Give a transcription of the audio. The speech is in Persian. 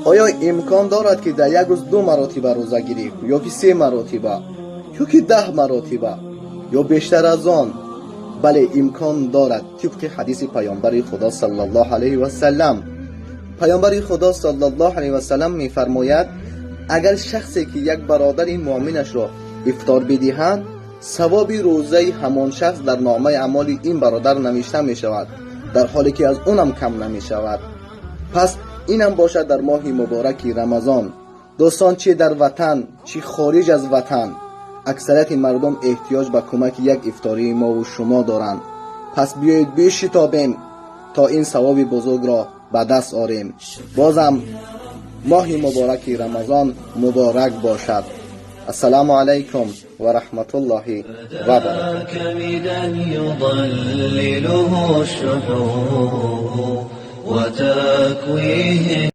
آیا امکان دارد که در یک روز 2 مرتبه روزه گیری یا که 3 مرتبه یا که 10 مرتبه یا بیشتر از آن؟ بله امکان دارد. طبق حدیث پیامبر خدا صلی الله علیه و سلم، پیامبر خدا صلی الله علیه و سلم میفرماید اگر شخصی که یک برادر مؤمنش را افطار بدهند، ثواب روزه همان شخص در نامه اعمال این برادر نوشته می شود، در حالی که از اونم کم نمی شود. پس اینم باشد در ماه مبارک رمضان. دوستان، چه در وطن چه خارج از وطن، اکثریت مردم احتیاج به کمک یک افطاری ما و شما دارند. پس بیایید بشتابیم تا این ثواب بزرگ را به دست آوریم. بازم ماه مبارک رمضان مبارک باشد. السلام علیکم و رحمت الله و برکاته.